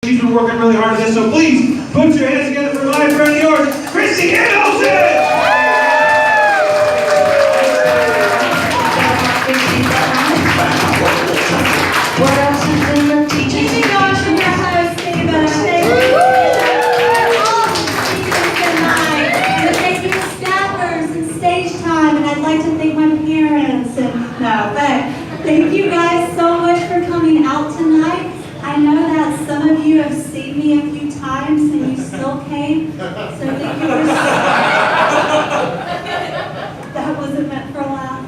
He's been working really hard at this, so please put your hands together for my friend of yours, Christy. What else is in the teaching? Teaching gosh from your host, thank you. Thank you, staffers and stage time, and I'd like to thank my parents but thank you guys so much for coming out tonight. I know that some of you have seen me a few times and you still came, so thank you for that wasn't meant for a laugh.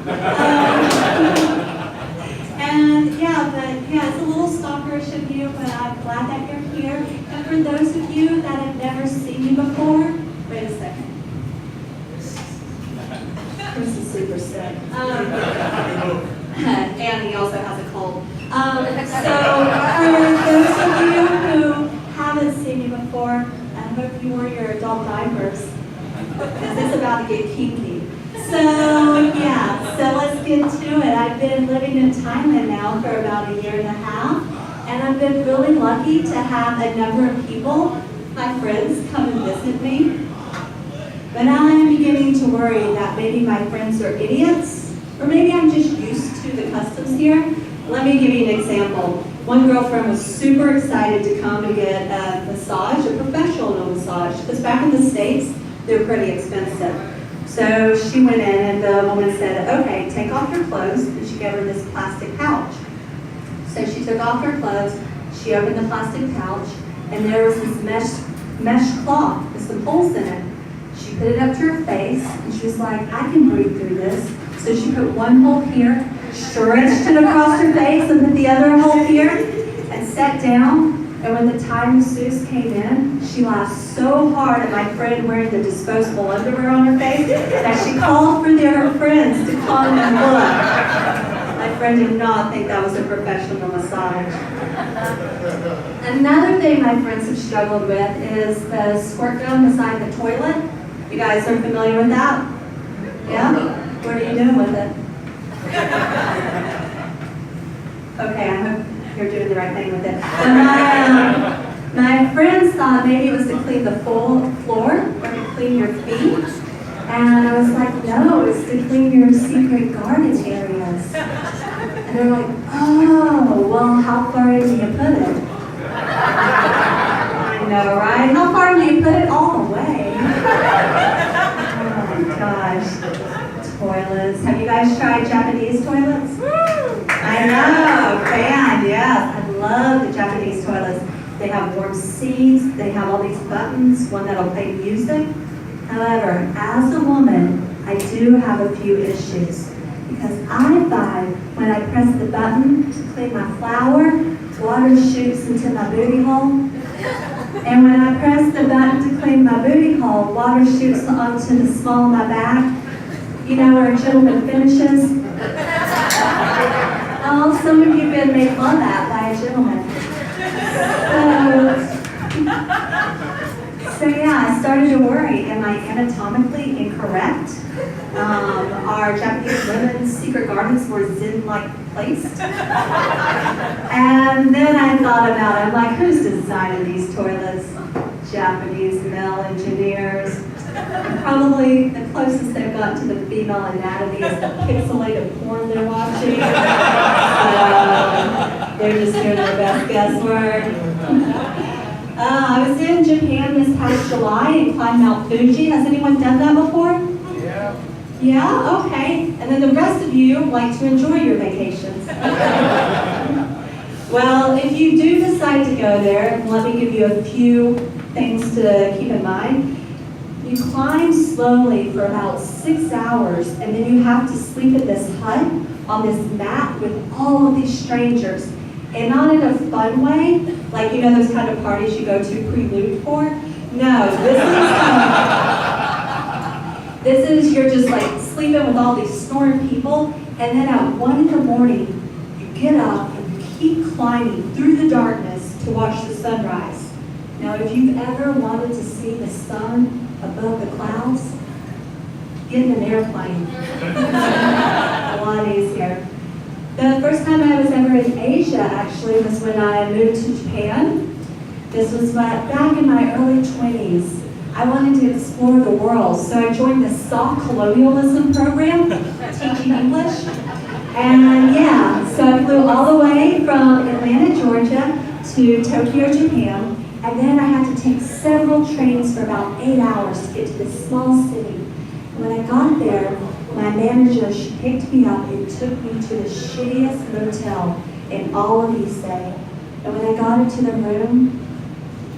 It's a little stalkerish of you, but I'm glad that you're here. And for those of you that have never seen me before, wait a second. Chris is super sick. And he also has a cold. So for those of you who haven't seen me before, I hope you wore your adult diapers, because it's about to get kinky. So let's get to it. I've been living in Thailand now for about 1.5 years, and I've been really lucky to have a number of people, my friends, come and visit me. But now I'm beginning to worry that maybe my friends are idiots, or maybe I'm just used to the customs here. Let me give you an example. One girlfriend was super excited to come and get a massage, a professional massage, because back in the States, they're pretty expensive. So she went in and the woman said, okay, take off your clothes, and she gave her this plastic pouch. So she took off her clothes, she opened the plastic pouch, and there was this mesh cloth with some holes in it. She put it up to her face, and she was like, I can breathe through this. So she put one hole here, stretched it across her face, and put the other hole here, and sat down. And when the Thai masseuse came in, she laughed so hard at my friend wearing the disposable underwear on her face that she called for her friends to come and look. My friend did not think that was a professional massage. Another thing my friends have struggled with is the squirt gun beside the toilet. You guys are familiar with that? Yeah? What are you doing with it? Okay, I hope you're doing the right thing with it. My friends thought maybe it was to clean the full floor or to clean your feet. And I was like, no, it's to clean your secret garden areas. And they're like, oh, well, how far in do you put it? I know, right? How far do you put it? All the way. Oh my gosh. Toilets. Have you guys tried Japanese toilets? I know, fan, yeah. I love the Japanese toilets. They have warm seats, they have all these buttons, one that'll play music. However, as a woman, I do have a few issues. Because I find when I press the button to clean my flower, water shoots into my booty hole. And when I press the button to clean my booty hole, water shoots onto the small of my back. You know where a gentleman finishes? Oh, some of you have been made fun at by a gentleman. So yeah, I started to worry, am I anatomically incorrect? Are Japanese women's secret gardens more zen-like placed? And then I thought about it, I'm like, who's designing these toilets? Japanese male engineers. Probably the closest they've got to the female anatomy is the pixelated porn they're watching. They're just doing their best guesswork. I was in Japan this past July and climbed Mount Fuji. Has anyone done that before? Yeah. Yeah? Okay. And then the rest of you like to enjoy your vacations. Well, if you do decide to go there, let me give you a few things to keep in mind. You climb slowly for about 6 hours, and then you have to sleep in this hut on this mat with all of these strangers. And not in a fun way, like, you know, those kind of parties you go to prelude for. No, this is you're just like sleeping with all these snoring people, and then at 1 in the morning, you get up and you keep climbing through the darkness to watch the sunrise. Now, if you've ever wanted to see the sun above the clouds, get in an airplane. A lot easier. The first time I was ever in Asia, actually, was when I moved to Japan. This was back in my early 20s. I wanted to explore the world, so I joined the soft colonialism program, teaching English. And yeah, so I flew all the way from Atlanta, Georgia to Tokyo, Japan, and then I had to take several trains for about 8 hours to get to this small city. And when I got there, my manager, she picked me up and took me to the shittiest hotel in all of East Bay. And when I got into the room,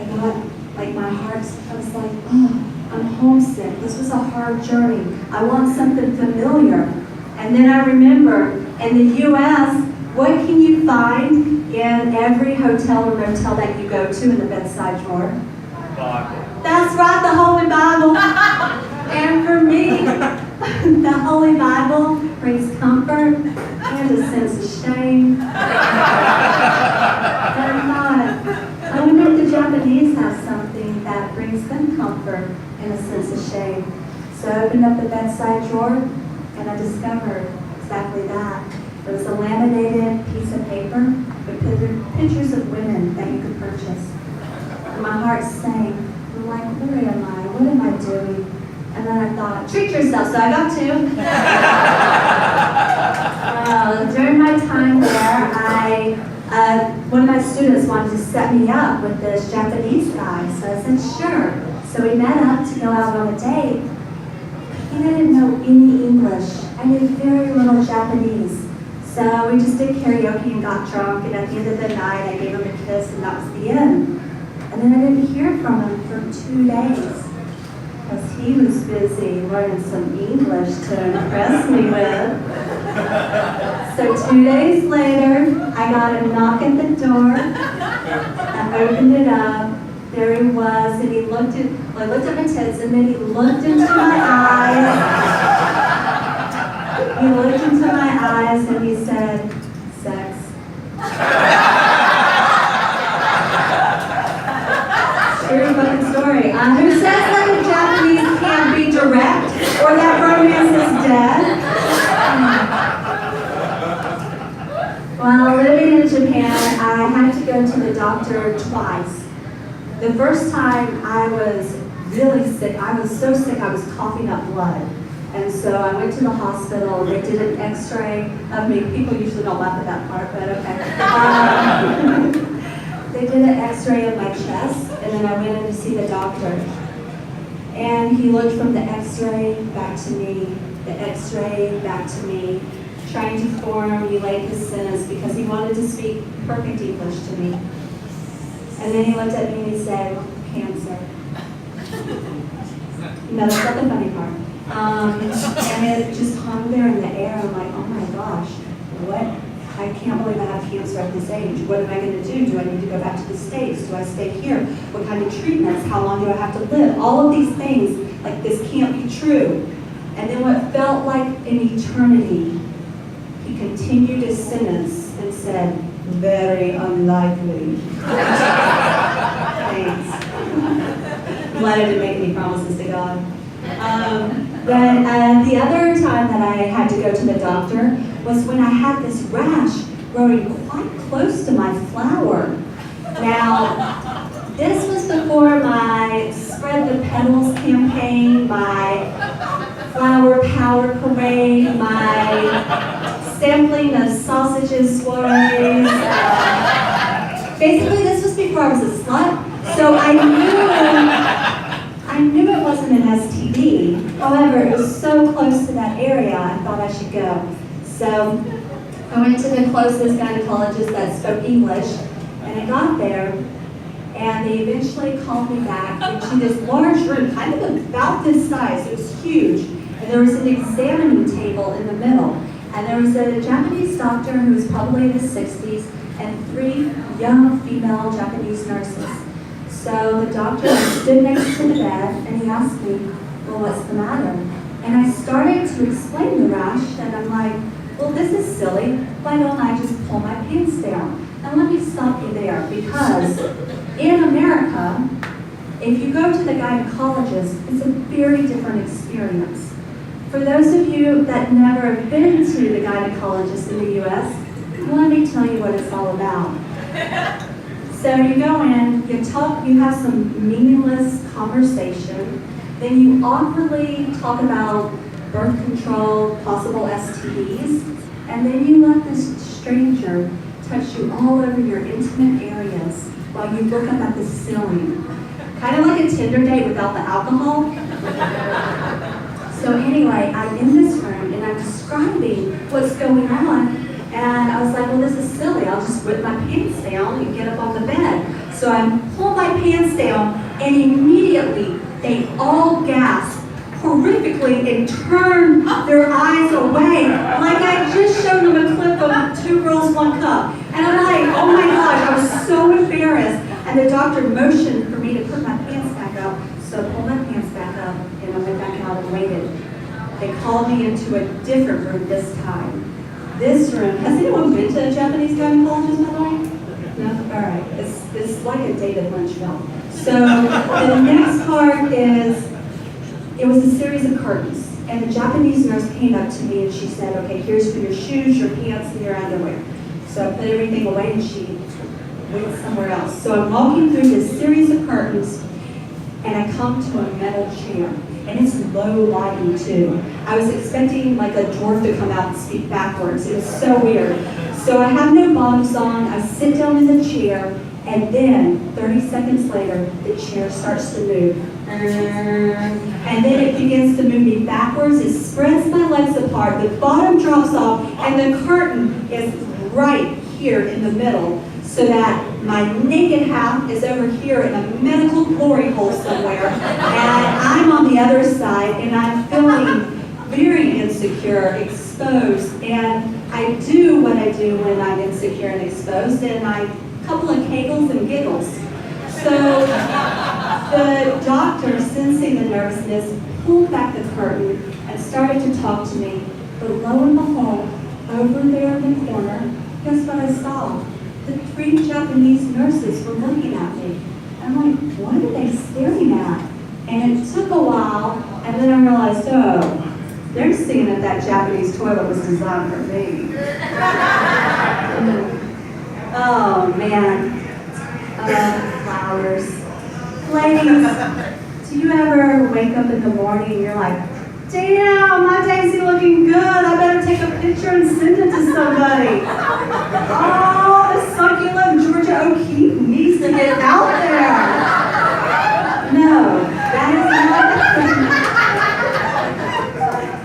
I got, like, my heart, I was like, oh, I'm homesick. This was a hard journey. I want something familiar. And then I remember, in the U.S., what can you find in every hotel or motel that you go to in the bedside drawer? Bible. That's right, the Holy Bible. And for me, the Holy Bible brings comfort and a sense of shame. And I thought, I wonder if the Japanese have something that brings them comfort and a sense of shame. So I opened up the bedside drawer and I discovered exactly that. It was a laminated piece of paper with pictures of women that you could purchase. And my heart sank. I'm like, where am I? What am I doing? And then I thought, treat yourself. So I got two. During my time there, one of my students wanted to set me up with this Japanese guy. So I said, sure. So we met up to go out on a date. He didn't know any English. I knew very little Japanese. So we just did karaoke and got drunk, and at the end of the night, I gave him a kiss, and that was the end. And then I didn't hear from him for 2 days, because he was busy learning some English to impress me with. So 2 days later, I got a knock at the door. I opened it up. There he was, and he looked at my tits, and then he looked into my eyes. He looked into my eyes and he said, sex. True fucking story. Who says that the Japanese can't be direct or that romance is dead? While living in Japan, I had to go to the doctor twice. The first time I was really sick. I was so sick I was coughing up blood. And so I went to the hospital. They did an x-ray of me. People usually don't laugh at that part, but okay. They did an x-ray of my chest, and then I went in to see the doctor. And he looked from the x-ray back to me, the x-ray back to me, trying to formulate his sentence because he wanted to speak perfect English to me. And then he looked at me and he said, cancer. No, that's not the funny part. And it just hung there in the air. I'm like, oh my gosh, what? I can't believe I have cancer at this age. What am I going to do? Do I need to go back to the States? Do I stay here? What kind of treatments? How long do I have to live? All of these things, like this can't be true. And then what felt like an eternity, he continued his sentence and said, very unlikely. Thanks. I'm glad I didn't make any promises to God. But the other time that I had to go to the doctor was when I had this rash growing quite close to my flower. Now, this was before my Spread the Petals campaign, my Flower Power Parade, my sampling of sausages soirees. Basically, this was before I was a slut, so I knew it wasn't an STD. However, it was so close to that area, I thought I should go. So I went to the closest gynecologist that spoke English, and I got there, and they eventually called me back into this large room, kind of about this size. It was huge, and there was an examining table in the middle, and there was a Japanese doctor who was probably in his 60s, and 3 young female Japanese nurses. So the doctor stood next to the bed, and he asked me, well, what's the matter? And I started to explain the rash, and I'm like, well, this is silly. Why don't I just pull my pants down? And let me stop you there, because in America, if you go to the gynecologist, it's a very different experience. For those of you that never have been to the gynecologist in the U.S., let me tell you what it's all about. So you go in, you talk, you have some meaningless conversation, then you awkwardly talk about birth control, possible STDs, and then you let this stranger touch you all over your intimate areas while you look up at the ceiling. Kind of like a Tinder date without the alcohol. So anyway, I'm in this room and I'm describing what's going on, and I was like, well, this is silly. I'll just whip my pants down and get up on the bed. So I pull my pants down, and immediately they all gasp horrifically and turn their eyes away, like I just showed them a clip of Two Girls, One Cup. And I'm like, oh my gosh, I was so embarrassed. And the doctor motioned for me to put my pants back up. So I pulled my pants back up, and I went back out and waited. They called me into a different room this time. This room, has anyone been to a Japanese gynecologist, by the way? No? All right. It's like a David Lynch film. So the next part is, it was a series of curtains. And the Japanese nurse came up to me and she said, okay, here's for your shoes, your pants, and your underwear. So I put everything away and she went somewhere else. So I'm walking through this series of curtains and I come to a metal chair. And it's low lighting too. I was expecting like a dwarf to come out and speak backwards. It was so weird. So I have no bottoms on. I sit down in the chair, and then 30 seconds later, the chair starts to move. And then it begins to move me backwards. It spreads my legs apart. The bottom drops off, and the curtain is right here in the middle, so that my naked half is over here in a medical glory hole somewhere, and I'm on the other side, and I'm feeling very insecure, exposed, and I do what I do when I'm insecure and exposed, and I couple of kegels and giggles. So the doctor, sensing the nervousness, pulled back the curtain and started to talk to me, but lo and behold, over there in the corner, guess what I saw? The 3 Japanese nurses were looking at me. I'm like, what are they staring at? And it took a while, and then I realized, oh, they're seeing if that Japanese toilet was designed for me. Oh, man. Flowers. Ladies, do you ever wake up in the morning and you're like, damn, my daisy looking good. I better take a picture and send it to somebody. Oh, the succulent Georgia O'Keeffe needs to get out there. No, that is not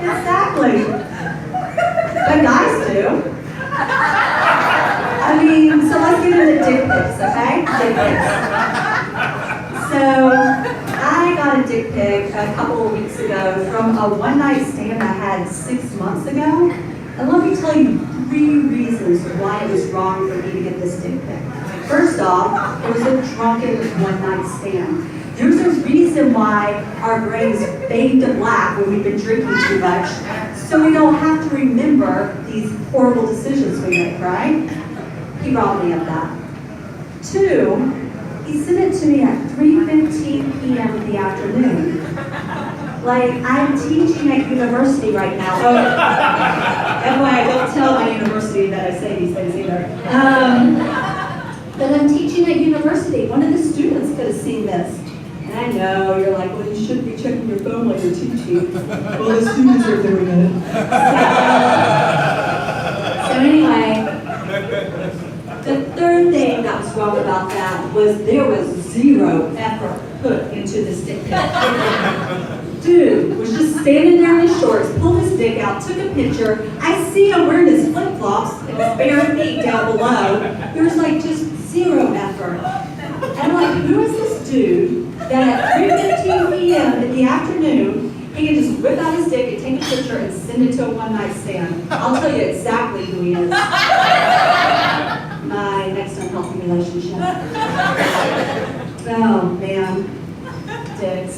exactly. But guys do. I mean, so let's get into dick pics, okay? Dick pics. So I got a dick pic a couple of weeks ago from a one-night stand I had 6 months ago. And let me tell you 3 reasons why it was wrong for me to get this dick pic. First off, it was a drunken one-night stand. There's a reason why our brains fade to black when we've been drinking too much, so we don't have to remember these horrible decisions we make, right? He robbed me of that. 2, he sent it to me at 3:15 p.m. in the afternoon. Like, I'm teaching at university right now. Oh, FYI, don't tell my university that I say these things either. But I'm teaching at university. One of the students could have seen this. And I know, you're like, well, you shouldn't be checking your phone while you're teaching. Well, the students are doing it. So anyway, the third thing that was wrong about that was there was 0 effort put into this dick pic. Dude was just standing there in his shorts, pulled his dick out, took a picture. I see him wearing his flip-flops and his bare feet down below. There was like just 0 effort. And I'm like, who is this dude that at 3:15 p.m. in the afternoon, he can just whip out his dick and take a picture and send it to a one-night stand? I'll tell you exactly who he is. My next unhealthy relationship. Oh, man. Dicks.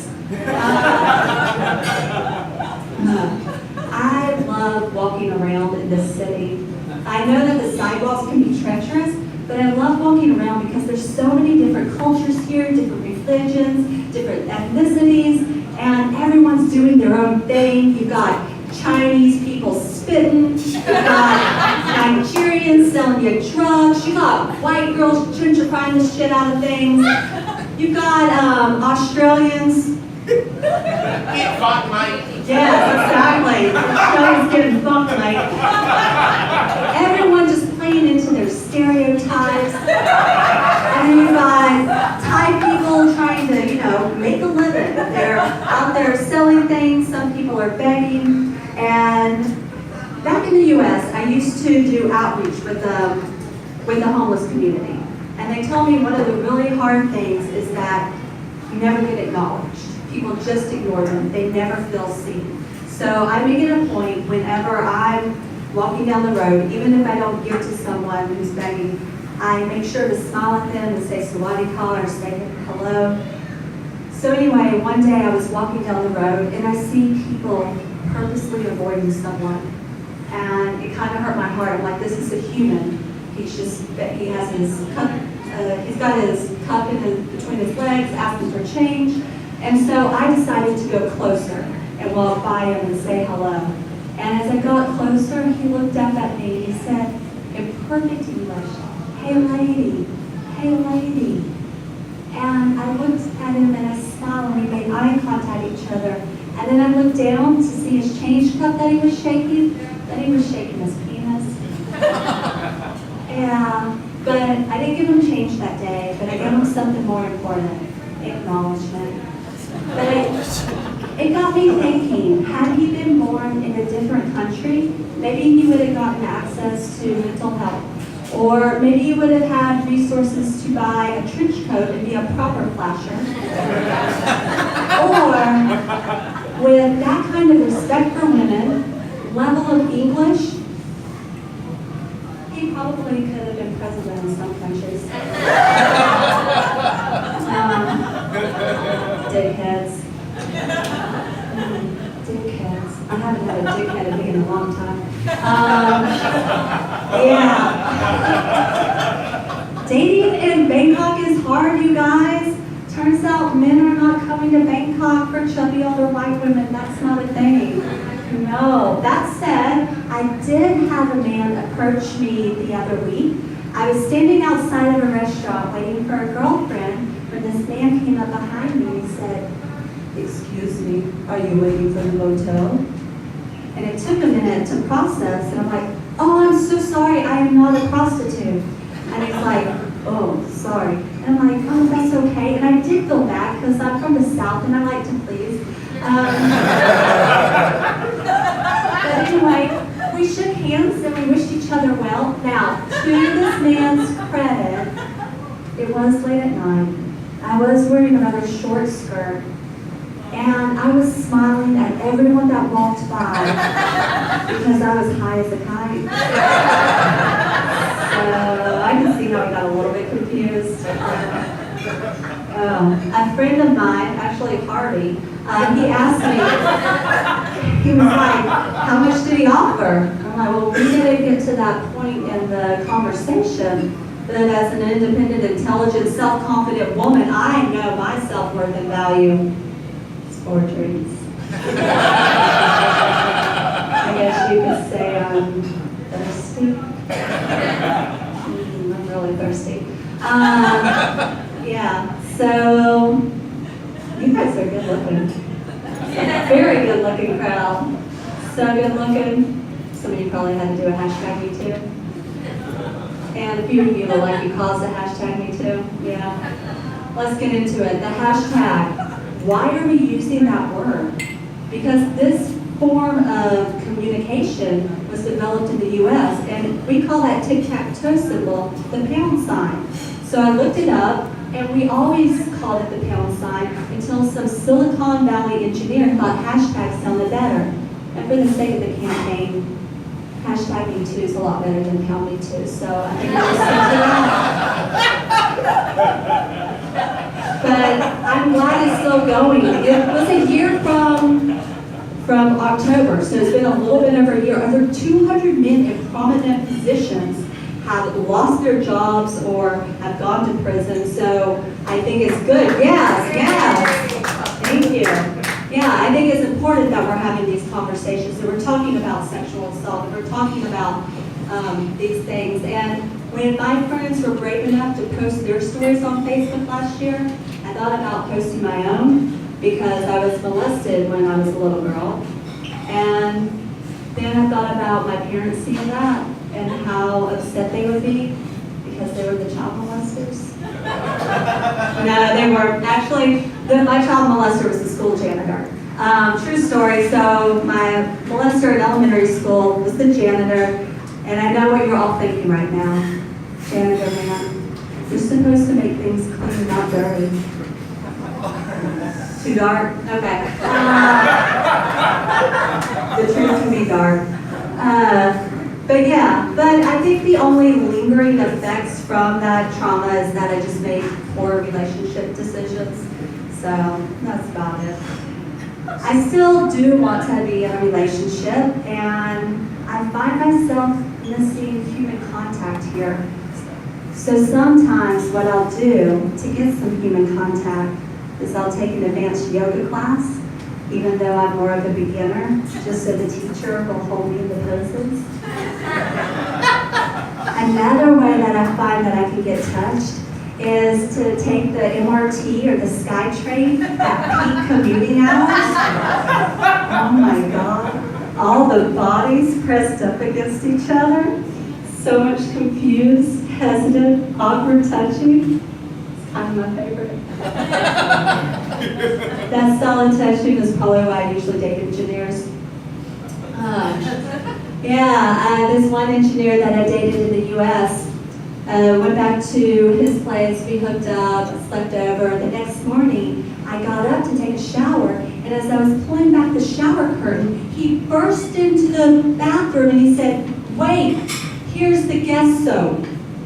I love walking around in this city. I know that the sidewalks can be treacherous, but I love walking around because there's so many different cultures here, different religions, different ethnicities, and everyone's doing their own thing. You've got Chinese people spitting, you've got Nigerians Mexicans selling you drugs. You got white girls gentrifying the shit out of things. You've got Australians. Get fucked, mate. Yes, exactly. Australians getting fucked, mate. Everyone just playing into their stereotypes. And then you've got Thai people trying to, make a living. They're out there selling things. Some people are begging. And back in the U.S., I used to do outreach with the homeless community. And they told me one of the really hard things is that you never get acknowledged. People just ignore them. They never feel seen. So I make it a point whenever I'm walking down the road, even if I don't give to someone who's begging, I make sure to smile at them and say sawadee-ka or say hello. So anyway, one day I was walking down the road and I see people purposely avoiding someone. And it kind of hurt my heart. I'm like, this is a human. He has his cup, he's got his cup between his legs, asking for change. And so I decided to go closer and walk by him and say hello. And as I got closer, he looked up at me and he said, in perfect English, "Hey lady, hey lady." And I looked at him and I smiled and we made eye contact at each other. And then I looked down to see his change cup that he was shaking. Then he was shaking his penis. Yeah, but I didn't give him change that day, but I gave him something more important, acknowledgement. But it got me thinking, had he been born in a different country, maybe he would have gotten access to mental health. Or maybe he would have had resources to buy a trench coat and be a proper flasher. Or with that kind of respect for women, level of English, he probably could have been president in some countries. Dickheads. Dickheads. I haven't had a dickhead in a long time. Yeah. Dating in Bangkok is hard, you guys. Turns out men are not coming to Bangkok for chubby older white women. That's not a thing. No. That said, I did have a man approach me the other week. I was standing outside of a restaurant waiting for a girlfriend when this man came up behind me and said, "Excuse me, are you waiting for the motel?" And it took a minute to process, and I'm like, "Oh, I'm so sorry, I am not a prostitute." And he's like, "Oh, sorry." And I'm like, "Oh, that's okay." And I did feel bad because I'm from the South and I like to please. But anyway, we shook hands and we wished each other well. Now, to this man's credit, it was late at night. I was wearing a rather short skirt, and I was smiling at everyone that walked by because I was high as a kite. So I can see how I got a little bit confused. A friend of mine, actually Harvey, he asked me, he was like, "How much did he offer?" I'm like, "Well, we didn't get to that point in the conversation. But as an independent, intelligent, self-confident woman, I know my self-worth and value. It's 4 drinks." I guess you could say I'm thirsty. I'm really thirsty. Yeah, so you guys are good looking. Very good looking crowd. So good looking. Some of you probably had to do a hashtag me too. And a few of you look like you caused the hashtag me too. Yeah. Let's get into it. The hashtag. Why are we using that word? Because this form of communication was developed in the US, and we call that tic-tac-toe symbol the pound sign. So I looked it up, and we always called it the pound sign until some Silicon Valley engineer thought hashtag sounded better. And for the sake of the campaign, hashtag me too is a lot better than pound me too. So I think we'll stick to that. But I'm glad it's still going. It was a year from October, so it's been a little bit over a year. Over 200 men in prominent positions have lost their jobs or have gone to prison, so I think it's good. Yes. Thank you. Yeah, I think it's important that we're having these conversations, that we're talking about sexual assault, that we're talking about these things. And when my friends were brave enough to post their stories on Facebook last year, I thought about posting my own because I was molested when I was a little girl. And then I thought about my parents seeing that and how upset they would be because they were the child molesters. No, they weren't. Actually, my child molester was the school janitor. True story. So my molester in elementary school was the janitor, and I know what you're all thinking right now. Janitor man, you're supposed to make things clean, not dirty. Too dark? Okay. The truth can be dark. But I think the only lingering effects from that trauma is that I just made poor relationship decisions. So that's about it. I still do want to be in a relationship, and I find myself missing human contact here. So sometimes what I'll do to get some human contact is I'll take an advanced yoga class, even though I'm more of a beginner, just so the teacher will hold me in the poses. Another way that I find that I can get touched is to take the MRT or the SkyTrain at peak commuting hours. Oh my God. All the bodies pressed up against each other. So much confused, hesitant, awkward touching. It's kind of my favorite. That style of touching is probably why I usually date engineers. This one engineer that I dated in the U.S. Went back to his place, we hooked up, slept over. The next morning, I got up to take a shower, and as I was pulling back the shower curtain, he burst into the bathroom and he said, "Wait, here's the guest soap."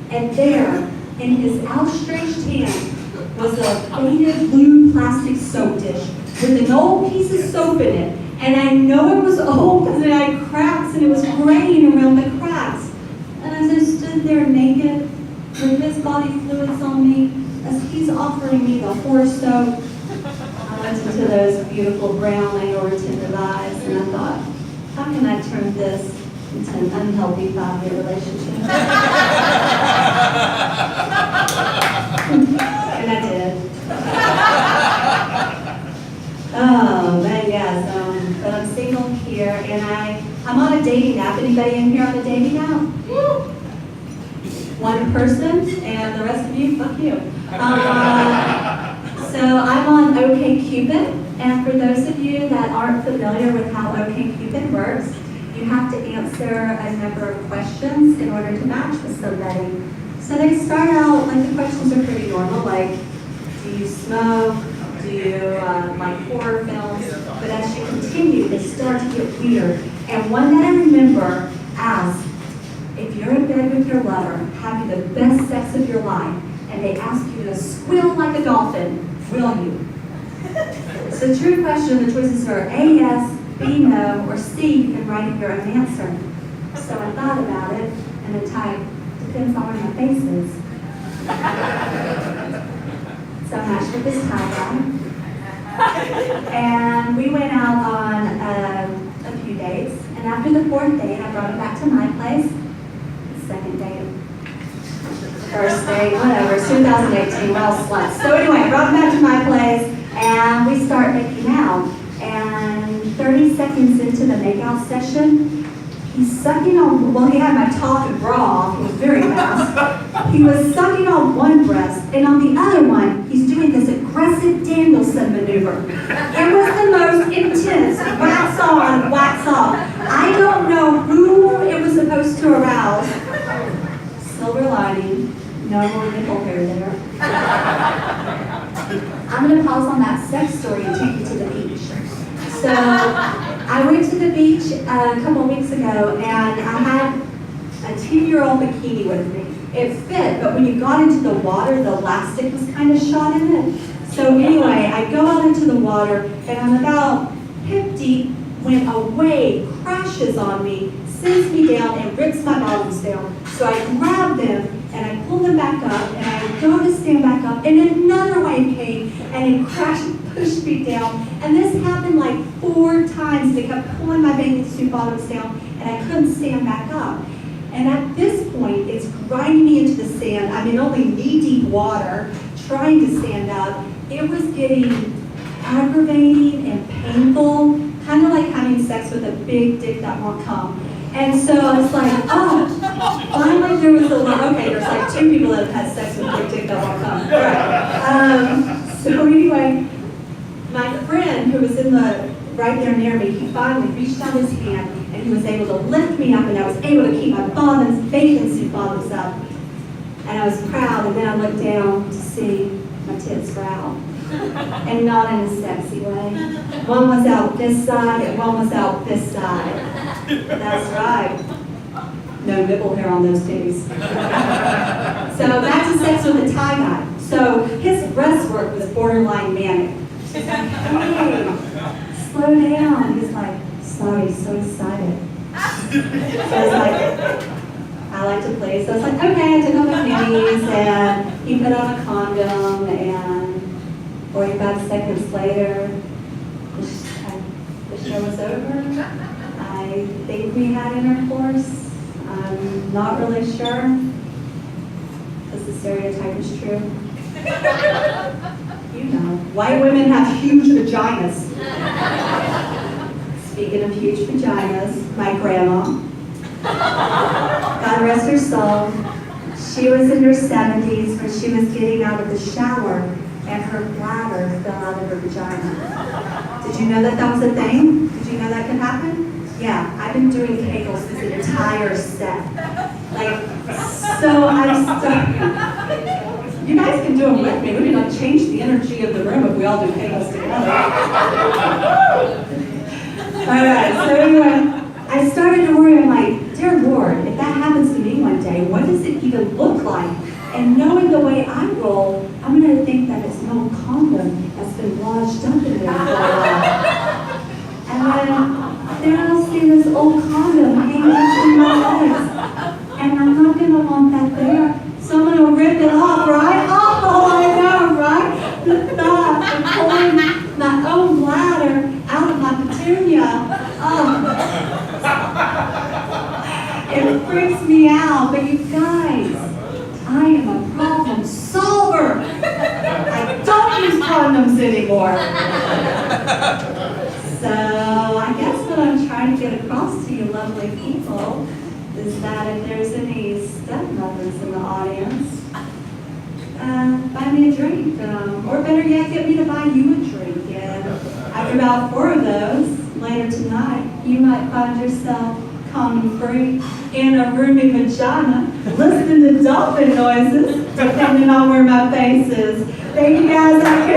And there, in his outstretched hand, was a faded blue plastic soap dish with an old piece of soap in it. And I know it was old because it had cracks and it was graying around the cracks. And as I stood there naked, with his body fluids on me, as he's offering me the horse soap, I went into those beautiful brown, anal-retentive eyes, and I thought, how can I turn this into an unhealthy 5-year relationship? And I did. But I'm single here, and I'm on a dating app. Anybody in here on a dating app? One person, and the rest of you, fuck you. So I'm on OkCupid, and for those of you that aren't familiar with how OkCupid works, you have to answer a number of questions in order to match with somebody. So they start out, like the questions are pretty normal, like, do you smoke? Do you like horror films? But as you continue, they start to get weird. And one that I remember asks, if you're in bed with your lover, having the best sex of your life, and they ask you to squeal like a dolphin, will you? So true question, the choices are A, yes, B, no, or C, you can write your own answer. So I thought about it, and I typed, depends on where my face is. So I matched with this Thai guy. And we went out on a few dates. And after the 4th date, I brought him back to my place. Second date, first date, whatever, it's 2018, we're all sluts. So anyway, I brought him back to my place, and we start making out. And 30 seconds into the makeout session, he's sucking on, well, he had my top and bra off, it was very fast. He was sucking on one breast, and on the other one, he's doing this aggressive Danielson maneuver. It was the most intense, wax on, wax off. I don't know who it was supposed to arouse. Silver lining, no more nipple hair there. I'm going to pause on that sex story and take you to the beach. So I went to the beach a couple weeks ago, and I had a 10-year-old bikini with me. It fit, but when you got into the water, the elastic was kind of shot in it. So anyway, I go out into the water, and I'm about hip deep when a wave crashes on me, sends me down, and rips my bottoms down. So I grab them, and I pull them back up, and I go to stand back up, and another wave came, and it crashed and pushed me down. And this happened like 4 times. They kept pulling my bathing suit bottoms down, and I couldn't stand back up. And at this point, it's grinding me into the sand. I'm in only knee-deep water, trying to stand up. It was getting aggravating and painful, kind of like having sex with a big dick that won't come. And so I was like, oh, finally there was a lot. Okay, there's like 2 people that have had sex with a big dick that won't come. All right. So anyway, my friend who was in the right there near me, he finally reached out his hand and he was able to lift me up, and I was able to keep my bathing suit bottoms up. And I was proud, and then I looked down to see my tits were out. And not in a sexy way. One was out this side and one was out this side. That's right. No nipple hair on those titties. So back to sex with the Thai guy. So his breastwork was borderline manic. She's like, hey, slow down. He's like, sorry, so excited. So I was like, I like to play. So I was like, okay, I took off my panties and he put on a condom, and 45 seconds later, the show was over. I think we had intercourse. I'm not really sure, because the stereotype is true. You know, white women have huge vaginas. Speaking of huge vaginas, my grandma, God rest her soul, she was in her 70s when she was getting out of the shower and her bladder fell out of her vagina. Did you know that that was a thing? Did you know that could happen? Yeah, I've been doing Kegels this entire set. Like, so I'm starting. You guys can do them with me. We can like change the energy of the room if we all do Kegels together. All right, so anyway, I started to worry. I'm like, dear Lord, if that happens to me one day, what does it even look like? And knowing the way I roll, I'm going to think that it's an old condom that's been lodged up in there for a while. And then I'll see this old condom hanging between my legs. And I'm not going to want that there. So I'm going to rip it off, right? Oh, I know, right? The thought of pulling my own bladder out of my petunia. Oh. It freaks me out. But you guys, I am a problem solver. I don't use condoms anymore. So I guess what I'm trying to get across to you lovely people is that if there's any stepmothers in the audience, buy me a drink. Or better yet, get me to buy you a drink. And after about 4 of those, later tonight, you might find yourself condom-free in a roomy vagina, listening to dolphin noises, depending on where my face is. Thank you guys. I